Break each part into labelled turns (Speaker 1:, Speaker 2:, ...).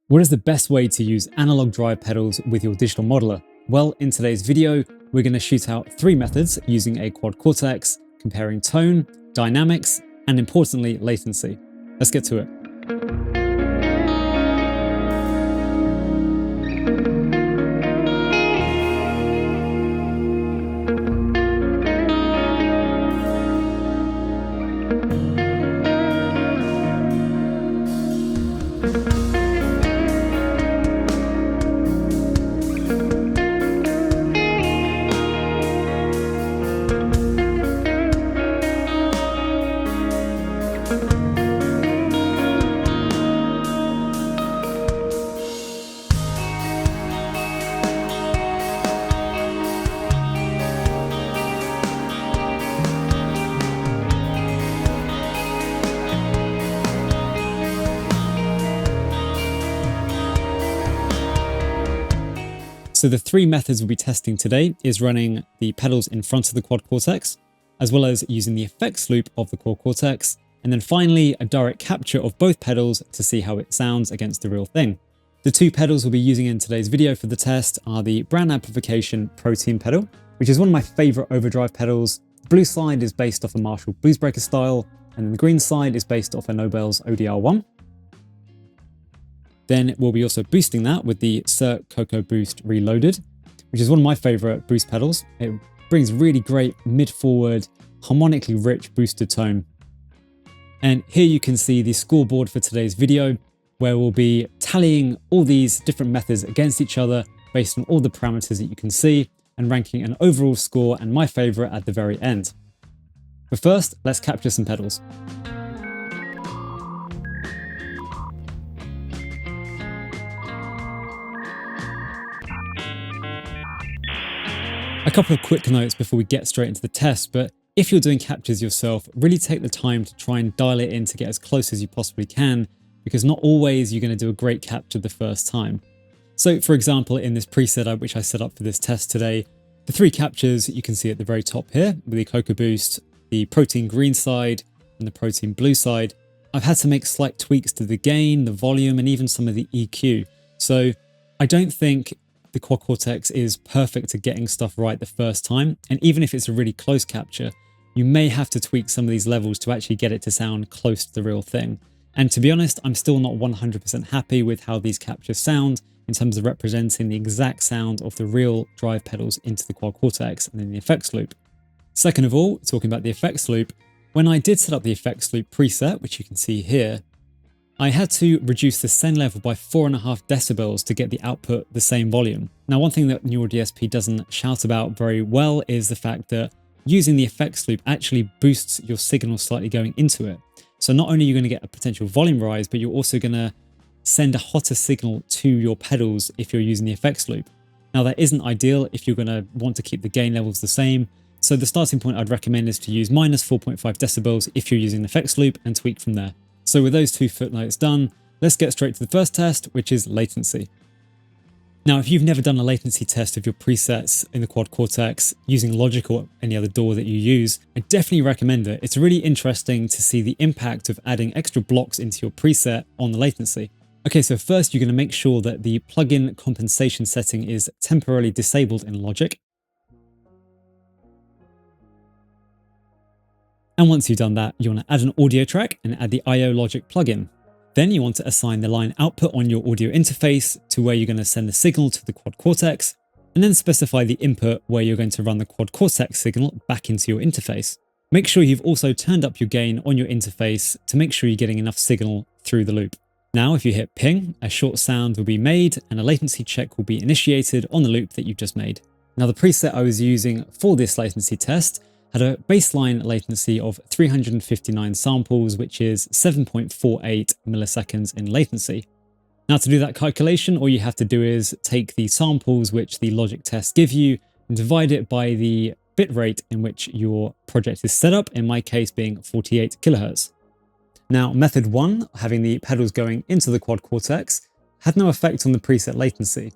Speaker 1: What is the best way to use analog drive pedals with your digital modeler? Well, in today's video, we're going to shoot out 3 methods using a Quad Cortex, comparing tone, dynamics, and importantly, latency. Let's get to it. So the 3 methods we'll be testing today is running the pedals in front of the Quad Cortex, as well as using the effects loop of the Quad Cortex, and then finally a direct capture of both pedals to see how it sounds against the real thing. The 2 pedals we'll be using in today's video for the test are the brand amplification Protein pedal, which is one of my favorite overdrive pedals. The blue side is based off a Marshall Bluesbreaker style, and the green side is based off a Nobel's ODR1. Then we'll be also boosting that with the Cirque Coco Boost Reloaded, which is one of my favorite boost pedals. It brings really great mid-forward, harmonically rich boosted tone. And here you can see the scoreboard for today's video, where we'll be tallying all these different methods against each other based on all the parameters that you can see and ranking an overall score and my favorite at the very end. But first, let's capture some pedals. A couple of quick notes before we get straight into the test, but if you're doing captures yourself, really take the time to try and dial it in to get as close as you possibly can, because not always you're going to do a great capture the first time. So for example, in this preset which I set up for this test today, the 3 captures you can see at the very top here with the Coco Boost, the Protein green side and the Protein blue side, I've had to make slight tweaks to the gain, the volume, and even some of the EQ. So I don't think the Quad Cortex is perfect at getting stuff right the first time, and even if it's a really close capture, you may have to tweak some of these levels to actually get it to sound close to the real thing. And to be honest, I'm still not 100% happy with how these captures sound in terms of representing the exact sound of the real drive pedals into the Quad Cortex and then the effects loop. Second of all, talking about the effects loop, when I did set up the effects loop preset, which you can see here, I had to reduce the send level by 4.5 decibels to get the output the same volume. Now, one thing that Neural DSP doesn't shout about very well is the fact that using the effects loop actually boosts your signal slightly going into it. So not only are you going to get a potential volume rise, but you're also going to send a hotter signal to your pedals if you're using the effects loop. Now, that isn't ideal if you're going to want to keep the gain levels the same. So the starting point I'd recommend is to use minus 4.5 decibels if you're using the effects loop and tweak from there. So with those 2 footnotes done, let's get straight to the first test, which is latency. Now, if you've never done a latency test of your presets in the Quad Cortex using Logic or any other DAW that you use, I definitely recommend it. It's really interesting to see the impact of adding extra blocks into your preset on the latency. Okay, so first you're going to make sure that the plugin compensation setting is temporarily disabled in Logic. And once you've done that, you want to add an audio track and add the IO Logic plugin. Then you want to assign the line output on your audio interface to where you're going to send the signal to the Quad Cortex, and then specify the input where you're going to run the Quad Cortex signal back into your interface. Make sure you've also turned up your gain on your interface to make sure you're getting enough signal through the loop. Now, if you hit ping, a short sound will be made and a latency check will be initiated on the loop that you've just made. Now, the preset I was using for this latency test had a baseline latency of 359 samples, which is 7.48 milliseconds in latency. Now, to do that calculation, all you have to do is take the samples which the Logic tests give you and divide it by the bit rate in which your project is set up, in my case being 48 kilohertz. Now, method 1, having the pedals going into the Quad Cortex, had no effect on the preset latency,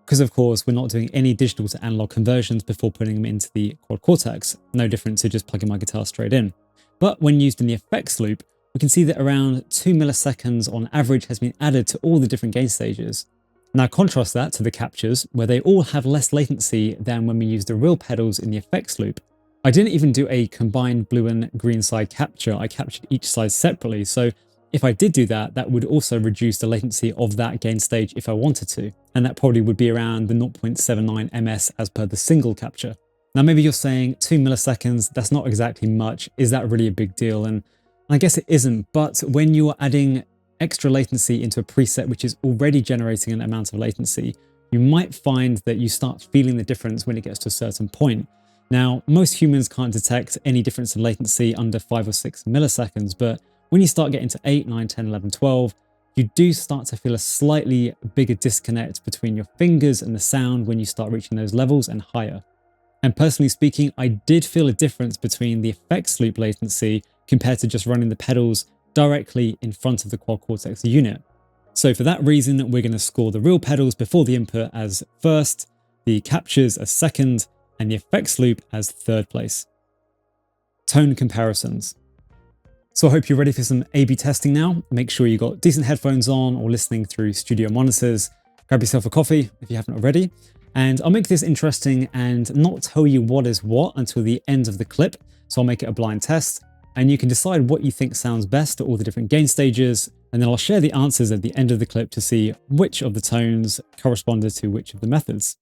Speaker 1: because of course we're not doing any digital to analog conversions before putting them into the Quad Cortex, no different to just plugging my guitar straight in. But when used in the effects loop, we can see that around 2 milliseconds on average has been added to all the different gain stages. Now contrast that to the captures, where they all have less latency than when we use the real pedals in the effects loop. I didn't even do a combined blue and green side capture, I captured each side separately, so if I did do that, that would also reduce the latency of that gain stage if I wanted to, and that probably would be around the 0.79 ms as per the single capture. Now maybe you're saying 2 milliseconds, that's not exactly much, is that really a big deal? And I guess it isn't, but when you're adding extra latency into a preset which is already generating an amount of latency, you might find that you start feeling the difference when it gets to a certain point. Now, most humans can't detect any difference in latency under 5 or 6 milliseconds, but when you start getting to 8, 9, 10, 11, 12, you do start to feel a slightly bigger disconnect between your fingers and the sound when you start reaching those levels and higher. And personally speaking, I did feel a difference between the effects loop latency compared to just running the pedals directly in front of the Quad Cortex unit. So for that reason, we're going to score the real pedals before the input as first, the captures as second, and the effects loop as third place. Tone comparisons. So I hope you're ready for some A/B testing now. Make sure you got decent headphones on or listening through studio monitors. Grab yourself a coffee if you haven't already. And I'll make this interesting and not tell you what is what until the end of the clip. So I'll make it a blind test and you can decide what you think sounds best at all the different gain stages. And then I'll share the answers at the end of the clip to see which of the tones corresponded to which of the methods.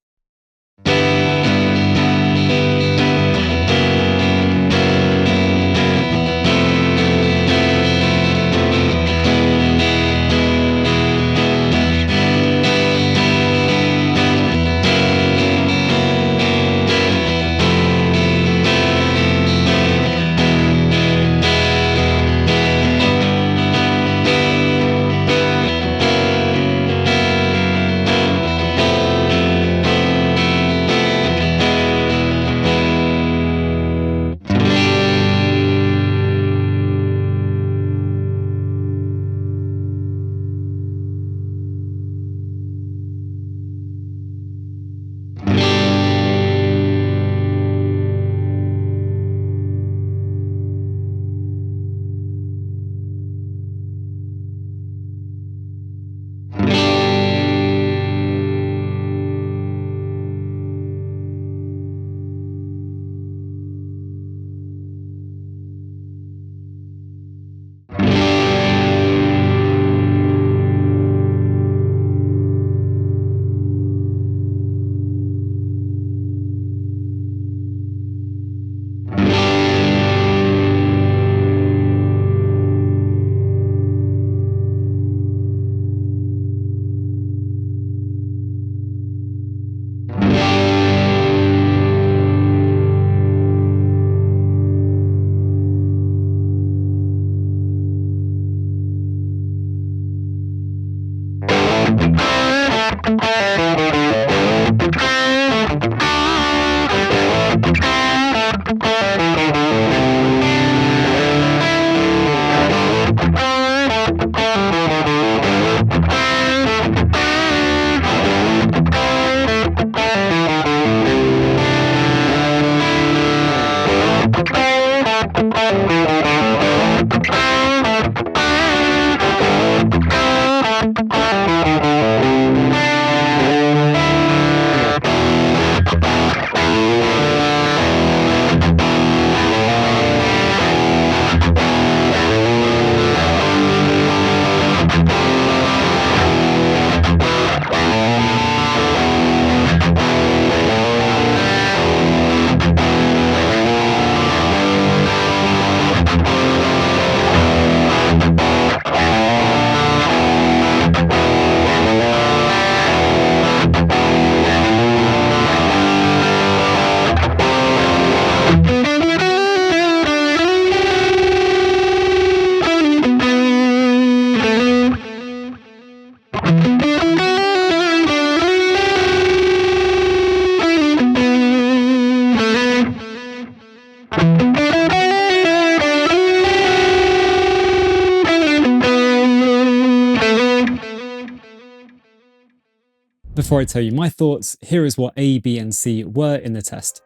Speaker 1: Before I tell you my thoughts, here is what A, B, and C were in the test.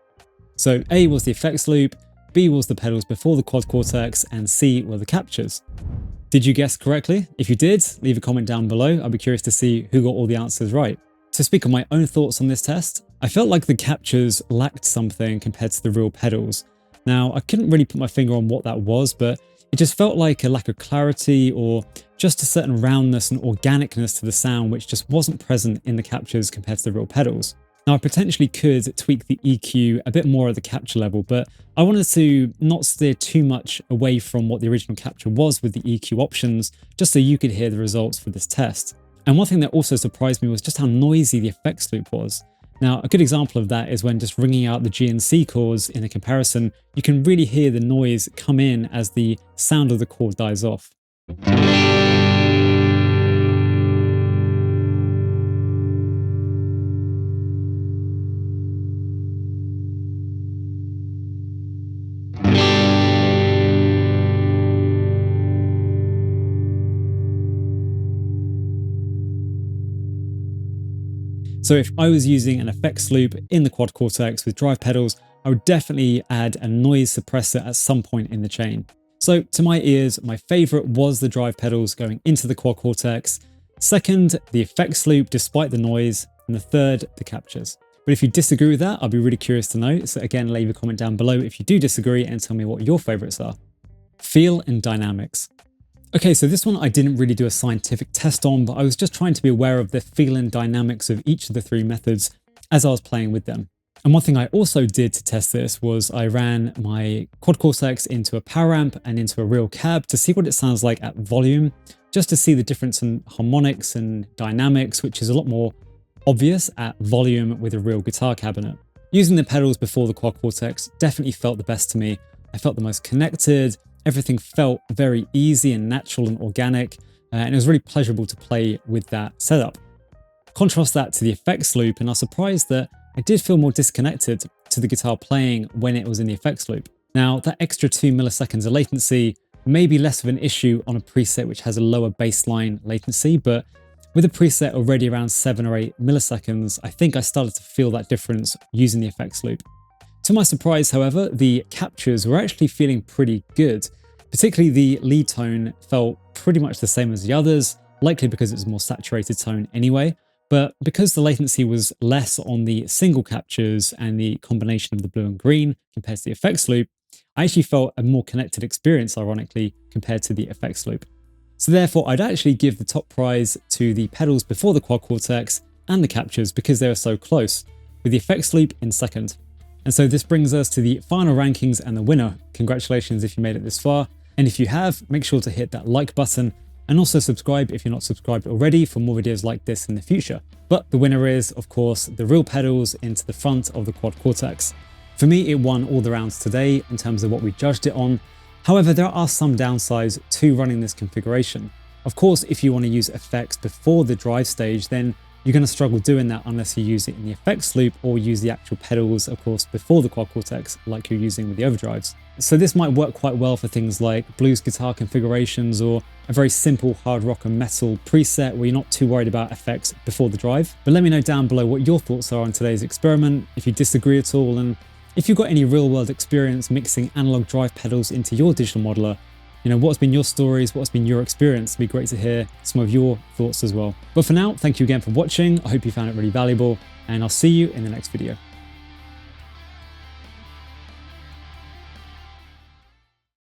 Speaker 1: So A was the effects loop, B was the pedals before the Quad Cortex, and C were the captures. Did you guess correctly? If you did, leave a comment down below. I'll be curious to see who got all the answers right. To speak on my own thoughts on this test, I felt like the captures lacked something compared to the real pedals. Now, I couldn't really put my finger on what that was, but it just felt like a lack of clarity or just a certain roundness and organicness to the sound which just wasn't present in the captures compared to the real pedals. Now, I potentially could tweak the EQ a bit more at the capture level, but I wanted to not steer too much away from what the original capture was with the EQ options, just so you could hear the results for this test. And one thing that also surprised me was just how noisy the effects loop was. Now, a good example of that is when just ringing out the G and C chords in a comparison, you can really hear the noise come in as the sound of the chord dies off. So if I was using an effects loop in the Quad Cortex with drive pedals, I would definitely add a noise suppressor at some point in the chain. So to my ears, my favorite was the drive pedals going into the Quad Cortex. Second, the effects loop despite the noise. And the third, the captures. But if you disagree with that, I'll be really curious to know. So again, leave a comment down below if you do disagree and tell me what your favorites are. Feel and dynamics. Okay, so this one I didn't really do a scientific test on, but I was just trying to be aware of the feel and dynamics of each of the three methods as I was playing with them. And one thing I also did to test this was I ran my Quad Cortex into a power amp and into a real cab to see what it sounds like at volume, just to see the difference in harmonics and dynamics, which is a lot more obvious at volume with a real guitar cabinet. Using the pedals before the Quad Cortex definitely felt the best to me. I felt the most connected. Everything felt very easy and natural and organic, and it was really pleasurable to play with that setup. Contrast that to the effects loop, and I was surprised that I did feel more disconnected to the guitar playing when it was in the effects loop. Now, that extra 2 milliseconds of latency may be less of an issue on a preset which has a lower baseline latency, but with a preset already around 7 or 8 milliseconds, I think I started to feel that difference using the effects loop. To my surprise, however, the captures were actually feeling pretty good. Particularly the lead tone felt pretty much the same as the others, likely because it's a more saturated tone anyway. But because the latency was less on the single captures and the combination of the blue and green compared to the effects loop, I actually felt a more connected experience, ironically, compared to the effects loop. So therefore, I'd actually give the top prize to the pedals before the Quad Cortex and the captures because they were so close, with the effects loop in second. And so this brings us to the final rankings and the winner. Congratulations if you made it this far. And if you have, make sure to hit that like button and also subscribe if you're not subscribed already for more videos like this in the future. But the winner is, of course, the real pedals into the front of the Quad Cortex. For me, it won all the rounds today in terms of what we judged it on. However, there are some downsides to running this configuration. Of course, if you want to use effects before the drive stage, then you're going to struggle doing that unless you use it in the effects loop or use the actual pedals, of course, before the Quad Cortex like you're using with the overdrives. So this might work quite well for things like blues guitar configurations or a very simple hard rock and metal preset where you're not too worried about effects before the drive. But let me know down below what your thoughts are on today's experiment, if you disagree at all, and if you've got any real world experience mixing analog drive pedals into your digital modeler. You know, what's been your stories, what's been your experience? It'd be great to hear some of your thoughts as well. But for now, thank you again for watching. I hope you found it really valuable, and I'll see you in the next video.